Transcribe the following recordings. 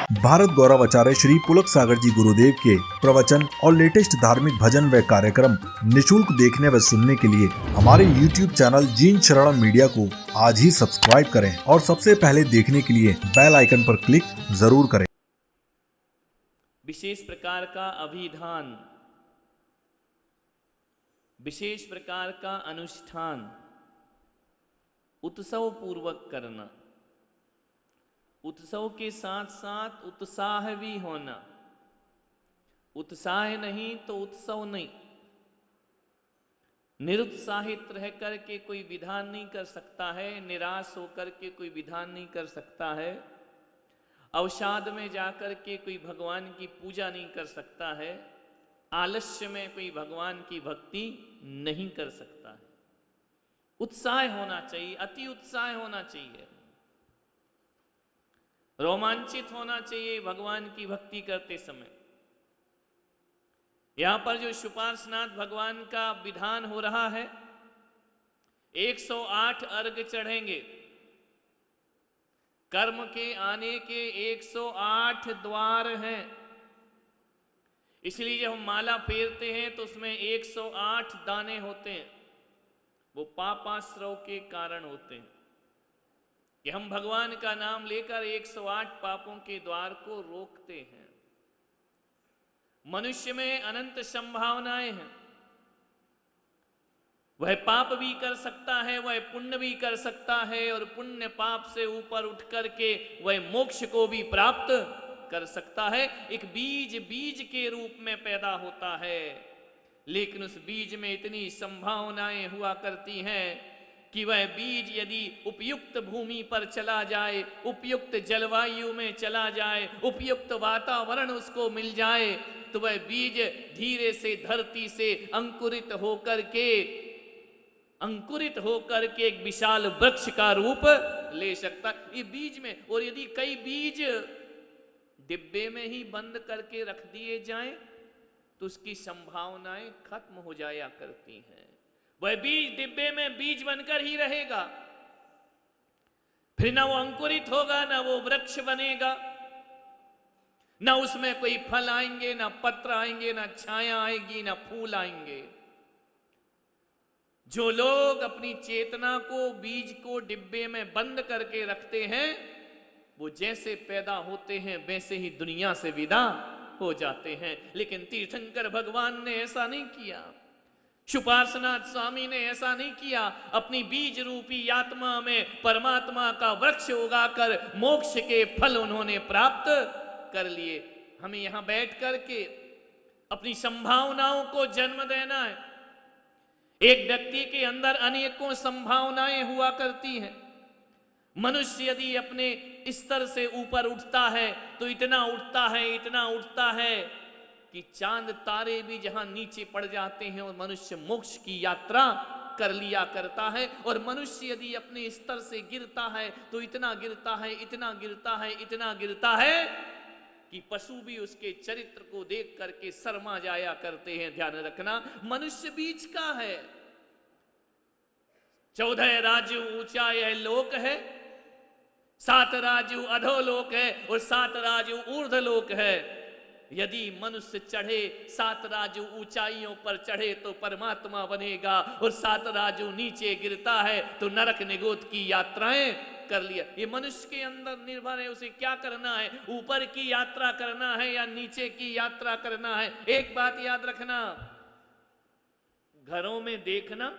भारत गौरव आचार्य श्री पुलक सागर जी गुरुदेव के प्रवचन और लेटेस्ट धार्मिक भजन व कार्यक्रम निशुल्क देखने व सुनने के लिए हमारे YouTube चैनल जीन शरणम मीडिया को आज ही सब्सक्राइब करें और सबसे पहले देखने के लिए बेल आइकन पर क्लिक जरूर करें। विशेष प्रकार का अभिधान, विशेष प्रकार का अनुष्ठान उत्सव पूर्वक करना, उत्सव के साथ साथ उत्साह भी होना। उत्साह नहीं तो उत्सव नहीं। निरुत्साहित रह करके कोई विधान नहीं कर सकता है, निराश होकर के कोई विधान नहीं कर सकता है, अवसाद में जाकर के कोई भगवान की पूजा नहीं कर सकता है, आलस्य में कोई भगवान की भक्ति नहीं कर सकता है। उत्साह होना चाहिए, अति उत्साह होना चाहिए, रोमांचित होना चाहिए भगवान की भक्ति करते समय। यहां पर जो शुपार्शनाथ भगवान का विधान हो रहा है, 108 अर्घ चढ़ेंगे। कर्म के आने के 108 द्वार हैं, इसलिए जब हम माला फेरते हैं तो उसमें 108 दाने होते हैं। वो पापाश्रव के कारण होते हैं कि हम भगवान का नाम लेकर 108 पापों के द्वार को रोकते हैं। मनुष्य में अनंत संभावनाएं हैं, वह पाप भी कर सकता है, वह पुण्य भी कर सकता है, और पुण्य पाप से ऊपर उठ करके वह मोक्ष को भी प्राप्त कर सकता है। एक बीज बीज के रूप में पैदा होता है, लेकिन उस बीज में इतनी संभावनाएं हुआ करती हैं कि वह बीज यदि उपयुक्त भूमि पर चला जाए, उपयुक्त जलवायु में चला जाए, उपयुक्त वातावरण उसको मिल जाए, तो वह बीज धीरे से धरती से अंकुरित होकर के एक विशाल वृक्ष का रूप ले सकता है। ये बीज में, और यदि कई बीज डिब्बे में ही बंद करके रख दिए जाएं तो उसकी संभावनाएं खत्म हो जाया करती हैं। वह बीज डिब्बे में बीज बनकर ही रहेगा, फिर ना वो अंकुरित होगा, ना वो वृक्ष बनेगा, ना उसमें कोई फल आएंगे, ना पत्र आएंगे, ना छाया आएगी, ना फूल आएंगे। जो लोग अपनी चेतना को, बीज को डिब्बे में बंद करके रखते हैं, वो जैसे पैदा होते हैं वैसे ही दुनिया से विदा हो जाते हैं। लेकिन तीर्थंकर भगवान ने ऐसा नहीं किया, शुपार्शनाथ स्वामी ने ऐसा नहीं किया। अपनी बीज रूपी आत्मा में परमात्मा का वृक्ष उगाकर मोक्ष के फल उन्होंने प्राप्त कर लिए। हमें यहां बैठ करके अपनी संभावनाओं को जन्म देना है। एक व्यक्ति के अंदर अनेकों संभावनाएं हुआ करती हैं। मनुष्य यदि अपने स्तर से ऊपर उठता है तो इतना उठता है कि चांद तारे भी जहां नीचे पड़ जाते हैं और मनुष्य मोक्ष की यात्रा कर लिया करता है। और मनुष्य यदि अपने स्तर से गिरता है तो इतना गिरता है कि पशु भी उसके चरित्र को देख करके शर्मा जाया करते हैं। ध्यान रखना, मनुष्य बीच का है। 14 राजू ऊंचा यह लोक है, 7 राजू अधोलोक है और 7 राजू ऊर्ध्वलोक है। यदि मनुष्य चढ़े 7 राजू ऊंचाइयों पर चढ़े तो परमात्मा बनेगा, और 7 राजू नीचे गिरता है तो नरक निगोद की यात्राएं कर लिया। ये मनुष्य के अंदर निर्भर है, उसे क्या करना है, ऊपर की यात्रा करना है या नीचे की यात्रा करना है। एक बात याद रखना, घरों में देखना,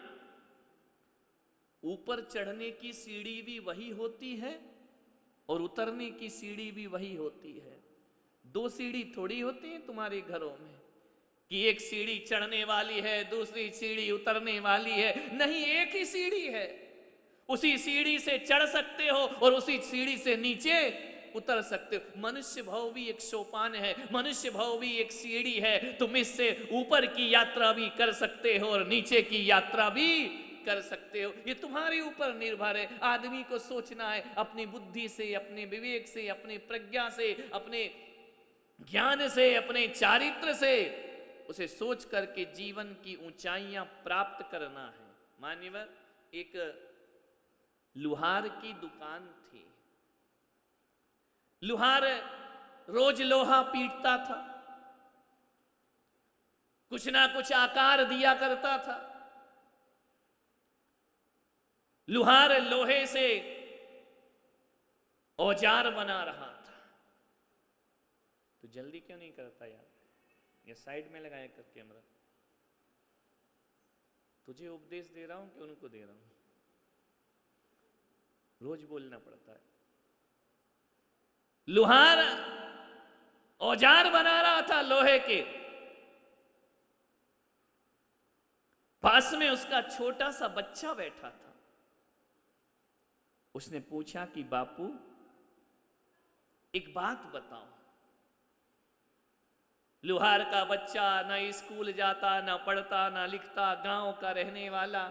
ऊपर चढ़ने की सीढ़ी भी वही होती है और उतरने की सीढ़ी भी वही होती है। 2 सीढ़ी थोड़ी होती है तुम्हारे घरों में कि एक सीढ़ी चढ़ने वाली है, दूसरी सीढ़ी उतरने वाली है। नहीं, एक ही सीढ़ी है। उसी सीढ़ी से चढ़ सकते हो और उसी सीढ़ी से नीचे उतर सकते हो। मनुष्य भाव भी एक सोपान है, मनुष्य भाव भी एक सीढ़ी है। तुम इससे ऊपर की यात्रा भी कर सकते हो और नीचे की यात्रा भी कर सकते हो। ये तुम्हारे ऊपर निर्भर है। आदमी को सोचना है अपनी बुद्धि से, अपने विवेक से, अपनी प्रज्ञा से, अपने ज्ञान से, अपने चारित्र से, उसे सोच करके जीवन की ऊंचाइयां प्राप्त करना है। मान्यवर, एक लुहार की दुकान थी। लुहार रोज लोहा पीटता था, कुछ ना कुछ आकार दिया करता था। लुहार लोहे से औजार बना रहा था। तो जल्दी क्यों नहीं करता यार? ये साइड में लगाया कर कैमरा। तुझे उपदेश दे रहा हूं कि उनको दे रहा हूं? रोज बोलना पड़ता है। लुहार औजार बना रहा था लोहे के। पास में उसका छोटा सा बच्चा बैठा था। उसने पूछा कि बापू एक बात बताओ। लुहार का बच्चा ना स्कूल जाता, ना पढ़ता, ना लिखता, गांव का रहने वाला।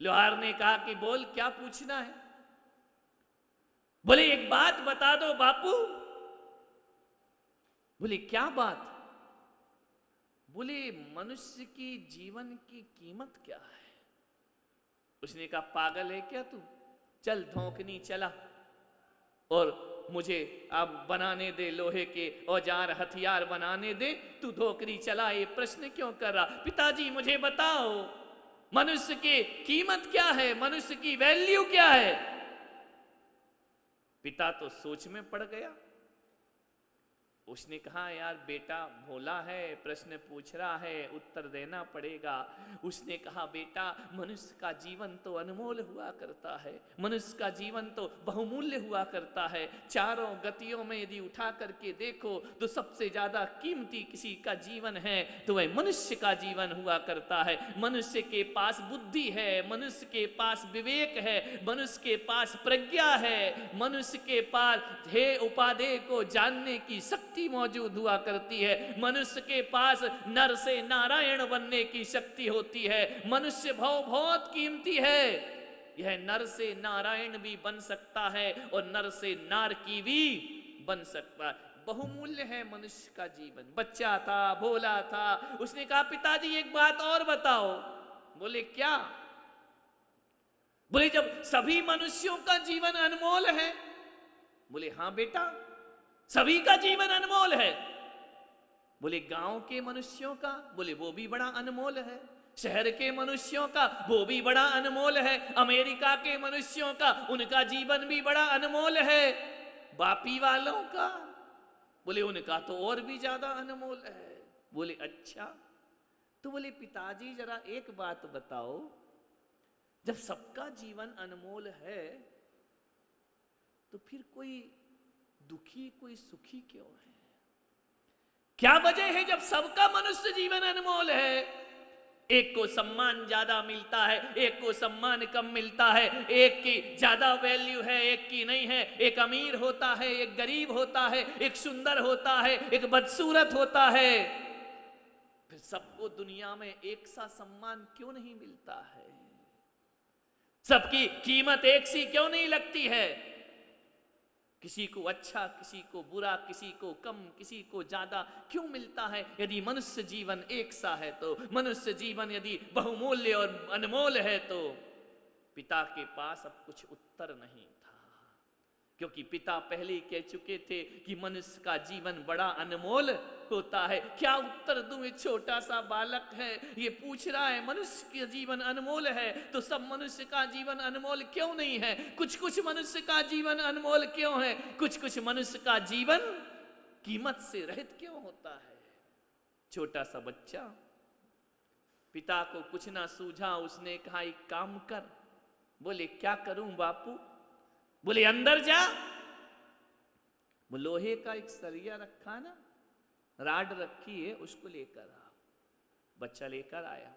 लुहार ने कहा कि बोल, क्या पूछना है? बोले एक बात बता दो बापू। बोले क्या बात? बोले मनुष्य की जीवन की कीमत क्या है? उसने कहा पागल है क्या तू? चल धोखनी चला और मुझे अब बनाने दे लोहे के औजार, हथियार बनाने दे। तू धोकरी चला, ये प्रश्न क्यों कर रहा? पिताजी मुझे बताओ, मनुष्य की कीमत क्या है? मनुष्य की वैल्यू क्या है? पिता तो सोच में पड़ गया। उसने कहा यार बेटा भोला है, प्रश्न पूछ रहा है, उत्तर देना पड़ेगा। उसने कहा बेटा मनुष्य का जीवन तो अनमोल हुआ करता है, मनुष्य का जीवन तो बहुमूल्य हुआ करता है। चारों गतियों में यदि उठा करके देखो तो सबसे ज्यादा कीमती किसी का जीवन है तो वह मनुष्य का जीवन हुआ करता है। मनुष्य के पास बुद्धि है, मनुष्य के पास विवेक है, मनुष्य के पास प्रज्ञा है, मनुष्य के पास हे उपादेय को जानने की शक्ति मौजूद हुआ करती है। मनुष्य के पास नर से नारायण बनने की शक्ति होती है। मनुष्य बहुत कीमती है। यह नर से नारायण भी बन सकता है और नर से नार की भी बन सकता है। बहुमूल्य है मनुष्य का जीवन। बच्चा था, भोला था। उसने कहा पिताजी एक बात और बताओ। बोले क्या? बोले जब सभी मनुष्यों का जीवन अनमोल है। बोले हाँ बेटा, सभी का जीवन अनमोल है। बोले गांव के मनुष्यों का? बोले वो भी बड़ा अनमोल है। शहर के मनुष्यों का? वो भी बड़ा अनमोल है। अमेरिका के मनुष्यों का? उनका जीवन भी बड़ा अनमोल है। बापी वालों का? बोले उनका तो और भी ज्यादा अनमोल है। बोले अच्छा, तो बोले पिताजी जरा एक बात बताओ, जब सबका जीवन अनमोल है तो फिर कोई दुखी कोई सुखी क्यों है? क्या वजह है जब सबका मनुष्य जीवन अनमोल है? एक को सम्मान ज्यादा मिलता है, एक को सम्मान कम मिलता है, एक की ज्यादा वैल्यू है, एक की नहीं है। एक अमीर होता है, एक गरीब होता है, एक सुंदर होता है, एक बदसूरत होता है। फिर सबको दुनिया में एक सा सम्मान क्यों नहीं मिलता है? सबकी कीमत एक सी क्यों नहीं लगती है? किसी को अच्छा, किसी को बुरा, किसी को कम, किसी को ज्यादा क्यों मिलता है? यदि मनुष्य जीवन एक सा है तो, मनुष्य जीवन यदि बहुमूल्य और अनमोल है तो पिता के पास अब कुछ उत्तर नहीं था, क्योंकि पिता पहले ही कह चुके थे कि मनुष्य का जीवन बड़ा अनमोल होता है। क्या उत्तर दूं? एक छोटा सा बालक है, ये पूछ रहा है मनुष्य का जीवन अनमोल है तो सब मनुष्य का जीवन अनमोल क्यों नहीं है? कुछ कुछ मनुष्य का जीवन अनमोल क्यों है? कुछ कुछ मनुष्य का जीवन कीमत से रहित क्यों होता है? छोटा सा बच्चा, पिता को कुछ ना सूझा। उसने कहा एक काम कर। बोले क्या करूं बापू? बोले अंदर जा। वो लोहे का एक सरिया रखा ना, राड रखी है, उसको लेकर आ। बच्चा लेकर आया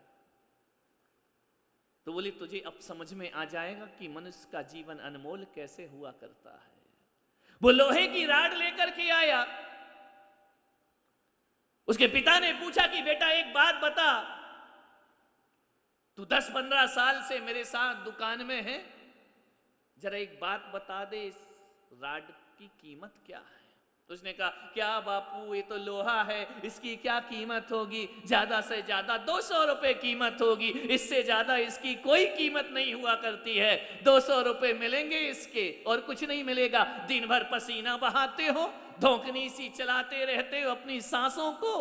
तो बोले तुझे अब समझ में आ जाएगा कि मनुष्य का जीवन अनमोल कैसे हुआ करता है। वो लोहे की राड लेकर के आया। उसके पिता ने पूछा कि बेटा एक बात बता, तू 10-15 साल से मेरे साथ दुकान में है, जरा एक बात बता दे, इस राड की कीमत क्या है? तो उसने कहा, क्या बापू, ये तो लोहा है, इसकी क्या कीमत होगी? ज्यादा से ज्यादा 200 रुपए कीमत होगी, इससे ज्यादा इसकी कोई कीमत नहीं हुआ करती है। 200 रुपए मिलेंगे इसके, और कुछ नहीं मिलेगा। दिन भर पसीना बहाते हो, धोखनी सी चलाते रहते हो अपनी सांसों को,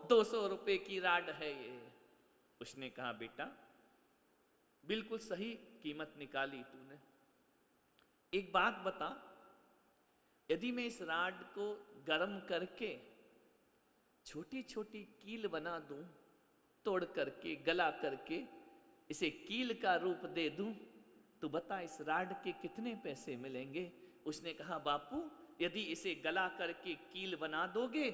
200 रुपए की राड है ये। उसने कहा, बेटा बिल्कुल सही कीमत निकाली तूने। एक बात बता, यदि मैं इस राड को गर्म करके छोटी छोटी कील बना दूं, तोड़ करके गला करके इसे कील का रूप दे दूं, तो बता इस राड के कितने पैसे मिलेंगे? उसने कहा, बापू यदि इसे गला करके कील बना दोगे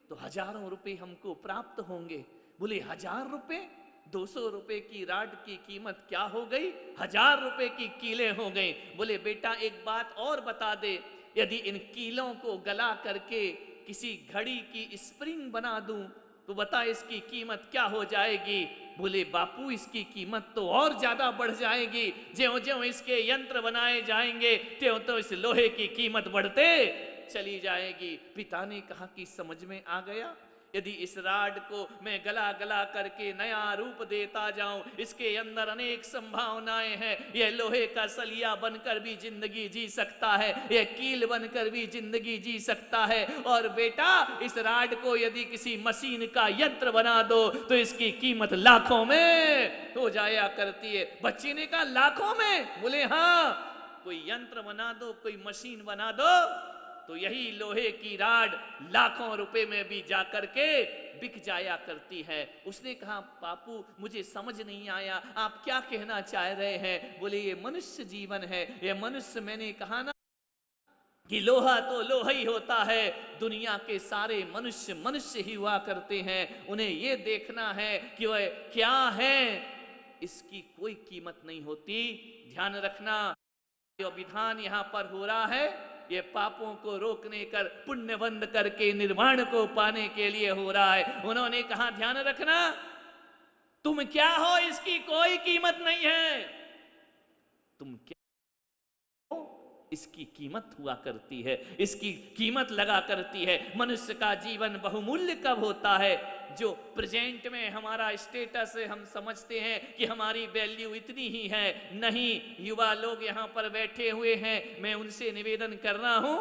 तो हजारों रुपए हमको प्राप्त होंगे। बोले, 1000 रुपए? 200 रुपए की राड की कीमत क्या हो गई? 1000 रुपए की कीलें हो गई। बोले, बेटा एक बात और बता दे, यदि इन कीलों को गला करके किसी घड़ी की स्प्रिंग बना दूं तो बता इसकी कीमत क्या हो जाएगी? बोले, बापू इसकी कीमत तो और ज्यादा बढ़ जाएगी। ज्यों ज्यों इसके यंत्र बनाए जाएंगे त्यों तो इस लोहे की कीमत बढ़ते चली जाएगी। पिता ने कहा कि समझ में आ गया, यदि इस राड को मैं गला गला करके नया रूप देता जाऊं, इसके अंदर अनेक संभावनाएं हैं। यह लोहे का सलिया बनकर भी जिंदगी जी सकता है, यह कील बनकर भी जिंदगी जी सकता है। और बेटा इस राड को यदि किसी मशीन का यंत्र बना दो तो इसकी कीमत लाखों में हो जाया करती है। बच्चे ने कहा, लाखों में? बोले, हाँ, कोई यंत्र बना दो, कोई मशीन बना दो तो यही लोहे की राड लाखों रुपए में भी जाकर के बिक जाया करती है। उसने कहा, बापू मुझे समझ नहीं आया, आप क्या कहना चाह रहे हैं? बोले, ये मनुष्य जीवन है, ये मनुष्य, मैंने कहा ना कि लोहा तो लोहा ही होता है। दुनिया के सारे मनुष्य मनुष्य ही हुआ करते हैं, उन्हें ये देखना है कि वह क्या है, इसकी कोई कीमत नहीं होती। ध्यान रखना, जो विधान यहां पर हो रहा है ये पापों को रोकने कर पुण्य बंद करके निर्वाण को पाने के लिए हो रहा है। उन्होंने कहा, ध्यान रखना, तुम क्या हो इसकी कोई कीमत नहीं है, तुम क्या हो इसकी कीमत हुआ करती है, इसकी कीमत लगा करती है। मनुष्य का जीवन बहुमूल्य कब होता है? जो प्रेजेंट में हमारा स्टेटस है, हम समझते हैं कि हमारी वैल्यू इतनी ही है। नहीं, युवा लोग यहाँ पर बैठे हुए हैं, मैं उनसे निवेदन कर रहा हूं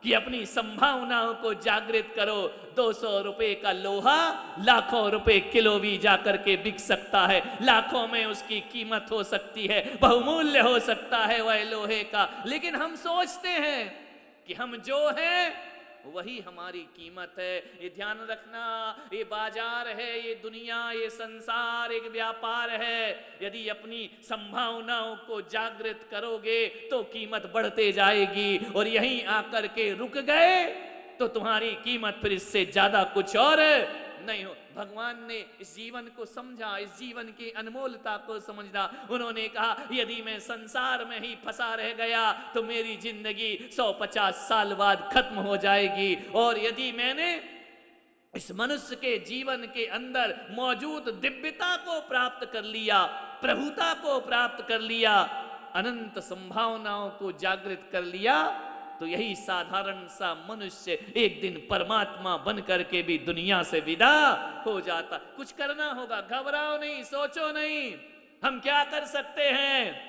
कि अपनी संभावनाओं को जागृत करो। 200 रुपए का लोहा लाखों रुपए किलो भी जाकर के बिक सकता है, लाखों में उसकी कीमत हो सकती है, बहुमूल्य हो सकता है वह लोहे का। लेकिन हम सोचते हैं कि हम जो हैं वही हमारी कीमत है। ये ध्यान रखना, ये बाजार है, ये दुनिया, ये संसार एक व्यापार है। यदि अपनी संभावनाओं को जागृत करोगे तो कीमत बढ़ते जाएगी, और यहीं आकर के रुक गए तो तुम्हारी कीमत फिर इससे ज्यादा कुछ और नहीं हो। भगवान ने इस जीवन को समझा, इस जीवन की अनमोलता को समझा। उन्होंने कहा, यदि मैं संसार में ही फंसा रह गया तो मेरी जिंदगी 150 साल बाद खत्म हो जाएगी, और यदि मैंने इस मनुष्य के जीवन के अंदर मौजूद दिव्यता को प्राप्त कर लिया, प्रभुता को प्राप्त कर लिया, अनंत संभावनाओं को जागृत कर लिया, तो यही साधारण सा मनुष्य एक दिन परमात्मा बन करके भी दुनिया से विदा हो जाता। कुछ करना होगा, घबराओ नहीं, सोचो नहीं, हम क्या कर सकते हैं?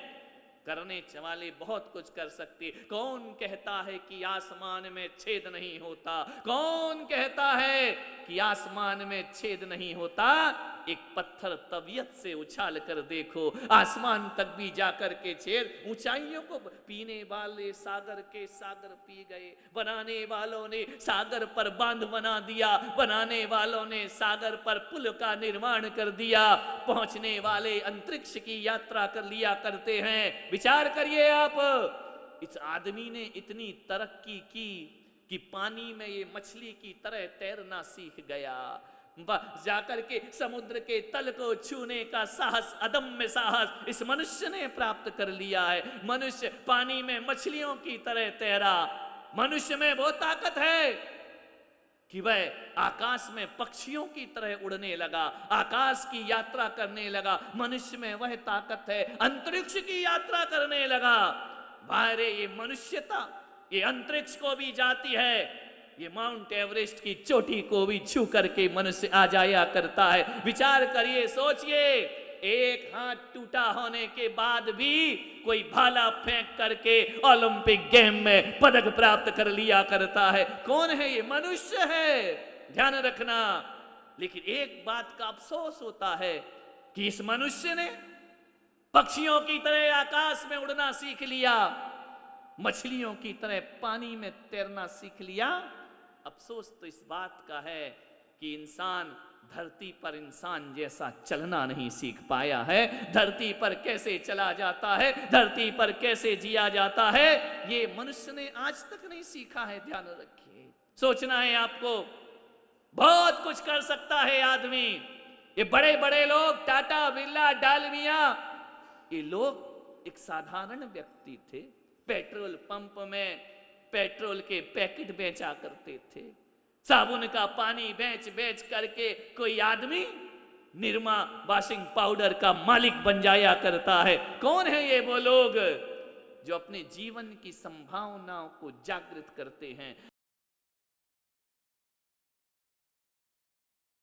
करने वाले बहुत कुछ कर सकते। कौन कहता है कि आसमान में छेद नहीं होता? कौन कहता है कि आसमान में छेद नहीं होता? एक पत्थर तबीयत से उछाल कर देखो, आसमान तक भी जाकर के छेद। ऊंचाइयों को पीने वाले सागर के सागर पी गए, बनाने वालों ने सागर पर बांध बना दिया, बनाने वालों ने सागर पर पुल का निर्माण कर दिया, पहुंचने वाले अंतरिक्ष की यात्रा कर लिया करते हैं। विचार करिए आप, इस आदमी ने इतनी तरक्की की कि पानी में ये मछली की तरह तैरना सीख गया, जाकर के समुद्र के तल को छूने का साहस, अदम्य साहस इस मनुष्य ने प्राप्त कर लिया है। मनुष्य पानी में मछलियों की तरह तैरा। मनुष्य में वो ताकत है कि वह आकाश में पक्षियों की तरह उड़ने लगा, आकाश की यात्रा करने लगा। मनुष्य में वह ताकत है, अंतरिक्ष की यात्रा करने लगा। बाहर ये मनुष्यता ये अंतरिक्ष को भी जाती है, ये माउंट एवरेस्ट की चोटी को भी छू करके मनुष्य आ जाया करता है। विचार करिए, सोचिए, एक हाथ टूटा होने के बाद भी कोई भाला फेंक करके ओलंपिक गेम में पदक प्राप्त कर लिया करता है। कौन है ये? मनुष्य है, ध्यान रखना। लेकिन एक बात का अफसोस होता है कि इस मनुष्य ने पक्षियों की तरह आकाश में उड़ना सीख लिया, मछलियों की तरह पानी में तैरना सीख लिया। अफसोस तो इस बात का है कि इंसान धरती पर इंसान जैसा चलना नहीं सीख पाया है। धरती पर कैसे चला जाता है, धरती पर कैसे जिया जाता है, ये मनुष्य ने आज तक नहीं सीखा है। ध्यान रखिए, सोचना है आपको। बहुत कुछ कर सकता है आदमी। ये बड़े बड़े लोग, टाटा, बिरला, डालमिया, ये लोग एक साधारण व्यक्ति थे। पेट्रोल पंप में पेट्रोल के पैकेट बेचा करते थे। साबुन का पानी बेच बेच करके कोई आदमी निरमा वॉशिंग पाउडर का मालिक बन जाया करता है। कौन है ये वो लोग जो अपने जीवन की संभावनाओं को जागृत करते हैं,